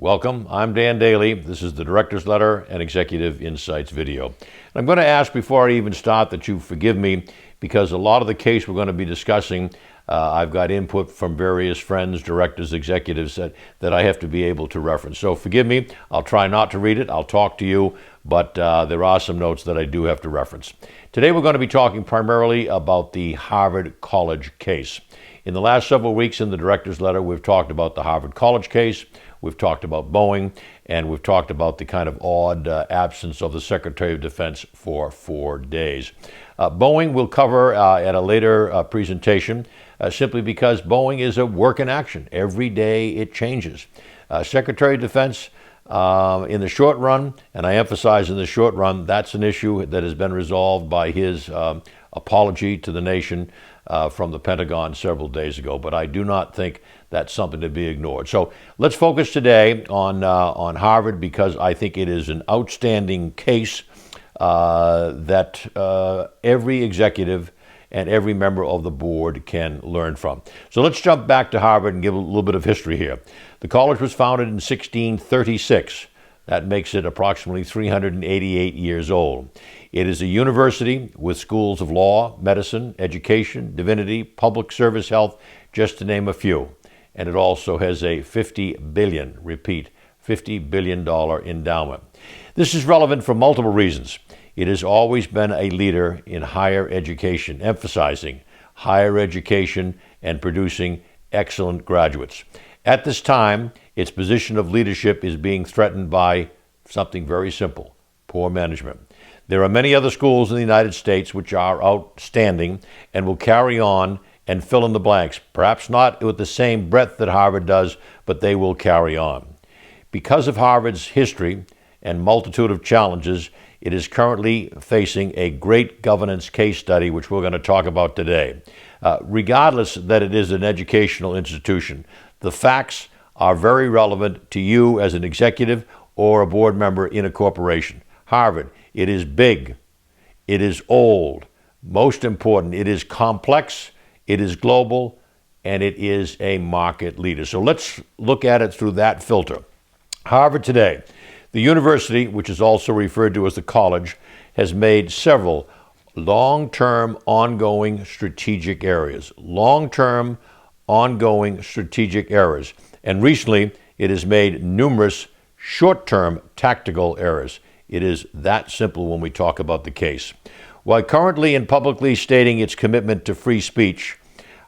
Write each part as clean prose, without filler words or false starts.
Welcome, I'm Dan Daly. This is the Director's Letter and Executive Insights video. And I'm going to ask before I even start that you forgive me because a lot of the case we're going to be discussing, I've got input from various friends, directors, executives that I have to be able to reference. So forgive me, I'll try not to read it, I'll talk to you, but there are some notes that I do have to reference. Today we're going to be talking primarily about the Harvard College case. In the last several weeks in the Director's Letter, we've talked about the Harvard College case, we've talked about Boeing, and we've talked about the kind of odd absence of the Secretary of Defense for 4 days. Boeing we'll cover at a later presentation, simply because Boeing is a work in action. Every day it changes. Secretary of Defense, in the short run, and I emphasize in the short run, that's an issue that has been resolved by his apology to the nation from the Pentagon several days ago, but I do not think that's something to be ignored. So let's focus today on Harvard, because I think it is an outstanding case that every executive and every member of the board can learn from. So let's jump back to Harvard and give a little bit of history here. The college was founded in 1636. That makes it approximately 388 years old. It is a university with schools of law, medicine, education, divinity, public service, health, just to name a few. And it also has a $50 billion endowment. This is relevant for multiple reasons. It has always been a leader in higher education, emphasizing higher education and producing excellent graduates. At this time, its position of leadership is being threatened by something very simple: poor management. There are many other schools in the United States which are outstanding and will carry on and fill in the blanks, perhaps not with the same breadth that Harvard does, but they will carry on. Because of Harvard's history and multitude of challenges, it is currently facing a great governance case study, which we're going to talk about today. Regardless that it is an educational institution, the facts are very relevant to you as an executive or a board member in a corporation. Harvard, it is big, it is old, most important, it is complex, it is global, and it is a market leader. So let's look at it through that filter. Harvard today, the university, which is also referred to as the college, has made several long-term, ongoing strategic errors. Long-term, ongoing strategic errors. And recently, it has made numerous short-term tactical errors. It is that simple when we talk about the case. While currently and publicly stating its commitment to free speech,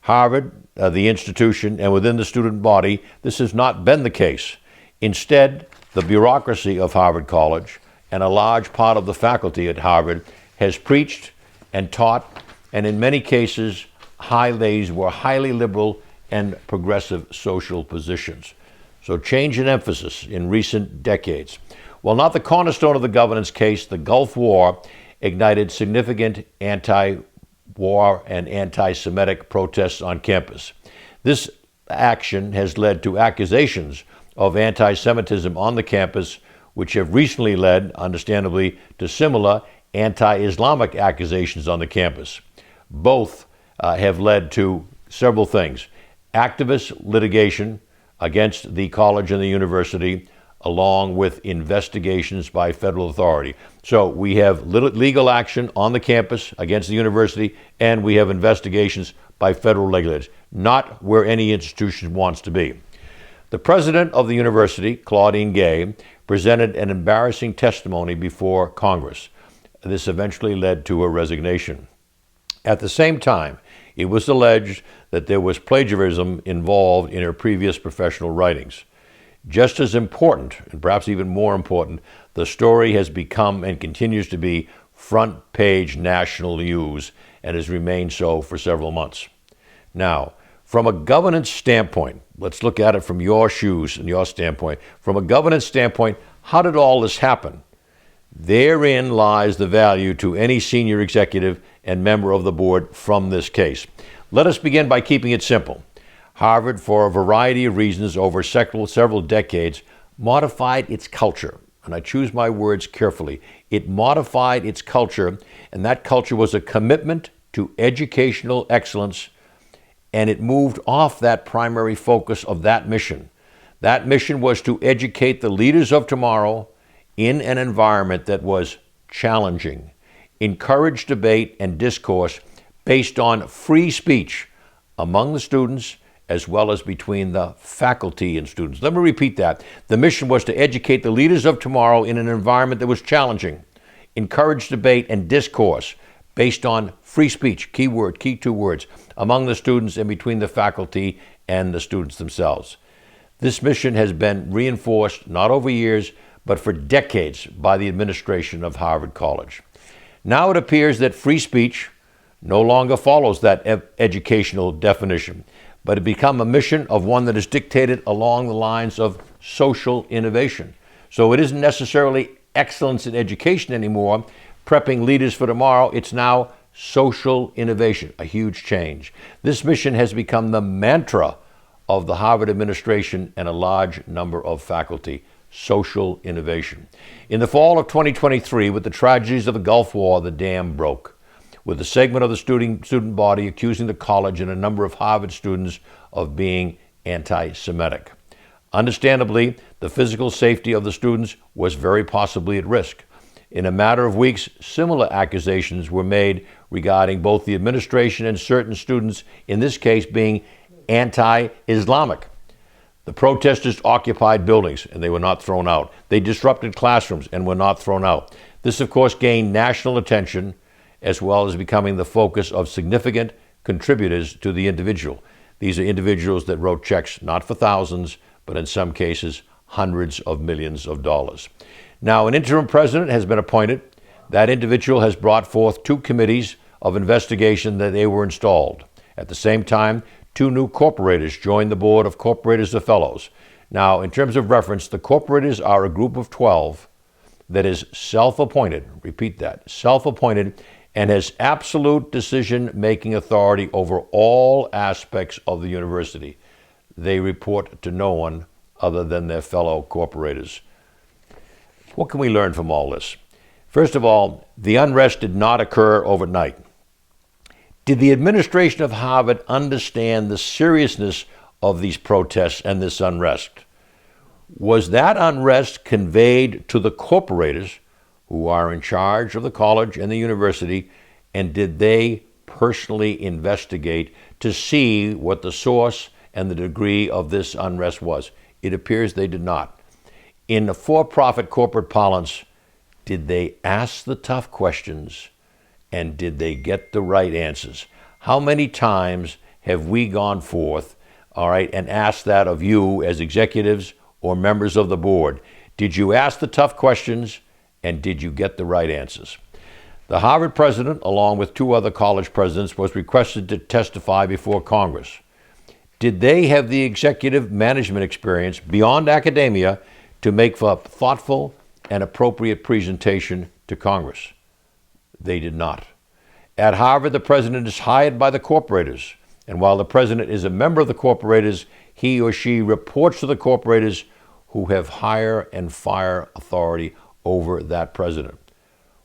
Harvard, the institution, and within the student body, this has not been the case. Instead, the bureaucracy of Harvard College and a large part of the faculty at Harvard has preached and taught, and in many cases, were highly liberal and progressive social positions. So change in emphasis in recent decades. While not the cornerstone of the governance case, the Gulf War ignited significant anti-war and anti-Semitic protests on campus. This action has led to accusations of anti-Semitism on the campus, which have recently led, understandably, to similar anti-Islamic accusations on the campus. Both have led to several things: activist litigation against the college and the university, along with investigations by federal authority. So we have legal action on the campus against the university, and we have investigations by federal regulators, not where any institution wants to be. The president of the university, Claudine Gay, presented an embarrassing testimony before Congress. This eventually led to her resignation. At the same time, it was alleged that there was plagiarism involved in her previous professional writings. Just as important, and perhaps even more important, the story has become and continues to be front-page national news and has remained so for several months. Now, from a governance standpoint, let's look at it from your shoes and your standpoint. From a governance standpoint, how did all this happen? Therein lies the value to any senior executive and member of the board from this case. Let us begin by keeping it simple. Harvard, for a variety of reasons over several decades, modified its culture. And I choose my words carefully. It modified its culture, and that culture was a commitment to educational excellence, and it moved off that primary focus of that mission. That mission was to educate the leaders of tomorrow in an environment that was challenging, encourage debate and discourse based on free speech among the students as well as between the faculty and students. Let me repeat that. The mission was to educate the leaders of tomorrow in an environment that was challenging, encourage debate and discourse based on free speech, key word, key two words, among the students and between the faculty and the students themselves. This mission has been reinforced not over years, but for decades by the administration of Harvard College. Now it appears that free speech no longer follows that educational definition, but it become a mission of one that is dictated along the lines of social innovation. So it isn't necessarily excellence in education anymore, prepping leaders for tomorrow. It's now social innovation, a huge change. This mission has become the mantra of the Harvard administration and a large number of faculty: social innovation. In the fall of 2023, with the tragedies of the Gulf War, the dam broke, with a segment of the student body accusing the college and a number of Harvard students of being anti-Semitic. Understandably, the physical safety of the students was very possibly at risk. In a matter of weeks, similar accusations were made regarding both the administration and certain students, in this case being anti-Islamic. The protesters occupied buildings and they were not thrown out. They disrupted classrooms and were not thrown out. This, of course, gained national attention as well as becoming the focus of significant contributors to the individual. These are individuals that wrote checks not for thousands, but in some cases, hundreds of millions of dollars. Now, an interim president has been appointed. That individual has brought forth 2 committees of investigation that they were installed. At the same time, 2 new corporators joined the board of Corporators of Fellows. Now, in terms of reference, the corporators are a group of 12 that is self-appointed, repeat that, self-appointed, and has absolute decision-making authority over all aspects of the university. They report to no one other than their fellow corporators. What can we learn from all this? First of all, the unrest did not occur overnight. Did the administration of Harvard understand the seriousness of these protests and this unrest? Was that unrest conveyed to the corporators who are in charge of the college and the university, and did they personally investigate to see what the source and the degree of this unrest was? It appears they did not. In the for-profit corporate parlance, did they ask the tough questions and did they get the right answers? How many times have we gone forth, and asked that of you as executives or members of the board? Did you ask the tough questions and did you get the right answers? The Harvard president, along with 2 other college presidents, was requested to testify before Congress. Did they have the executive management experience beyond academia to make for a thoughtful and appropriate presentation to Congress? They did not. At Harvard, the president is hired by the corporators, and while the president is a member of the corporators, he or she reports to the corporators who have hire and fire authority over that president.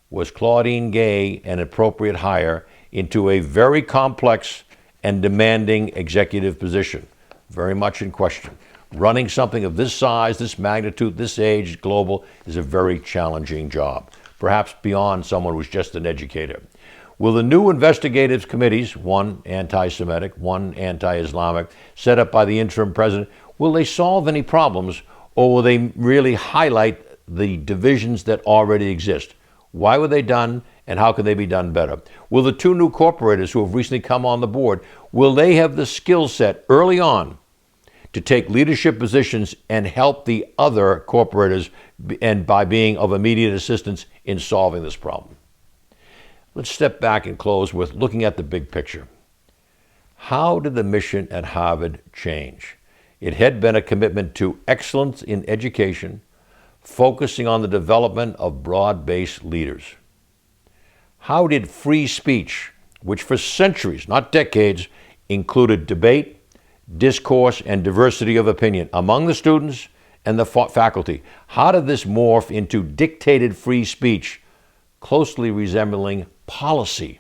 Was Claudine Gay an appropriate hire into a very complex and demanding executive position? Very much in question. Running something of this size, this magnitude, this age, global, is a very challenging job, perhaps beyond someone who's just an educator. Will the new investigative committees, one anti-Semitic, one anti-Islamic, set up by the interim president, will they solve any problems, or will they really highlight the divisions that already exist? Why were they done, and how can they be done better? Will the 2 new corporators who have recently come on the board, will they have the skill set early on to take leadership positions and help the other corporators, and by being of immediate assistance in solving this problem? Let's step back and close with looking at the big picture. How did the mission at Harvard change? It had been a commitment to excellence in education, focusing on the development of broad-based leaders. How did free speech, which for centuries, not decades, included debate, discourse, and diversity of opinion among the students and the faculty, how did this morph into dictated free speech, closely resembling policy?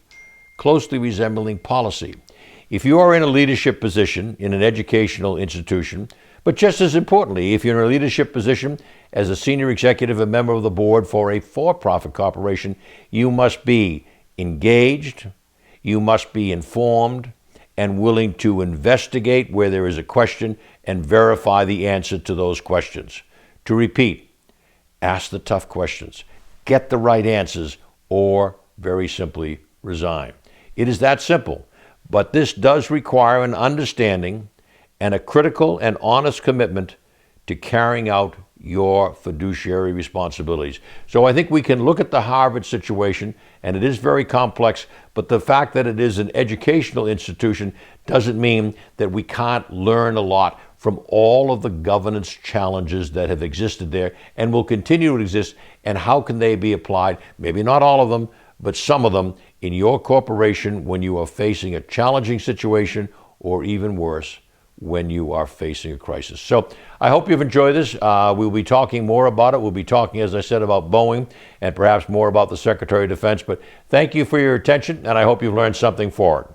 If you are in a leadership position in an educational institution, But just as importantly, if you're in a leadership position as a senior executive and member of the board for a for-profit corporation, you must be engaged, you must be informed, and willing to investigate where there is a question and verify the answer to those questions. To repeat, ask the tough questions, get the right answers, or very simply resign. It is that simple, but this does require an understanding and a critical and honest commitment to carrying out your fiduciary responsibilities. So I think we can look at the Harvard situation, and it is very complex, but the fact that it is an educational institution doesn't mean that we can't learn a lot from all of the governance challenges that have existed there and will continue to exist, and how can they be applied, maybe not all of them, but some of them in your corporation when you are facing a challenging situation, or even worse, when you are facing a crisis. So I hope you've enjoyed this. We'll be talking more about it. We'll be talking, as I said, about Boeing and perhaps more about the Secretary of Defense. But thank you for your attention, and I hope you've learned something for it.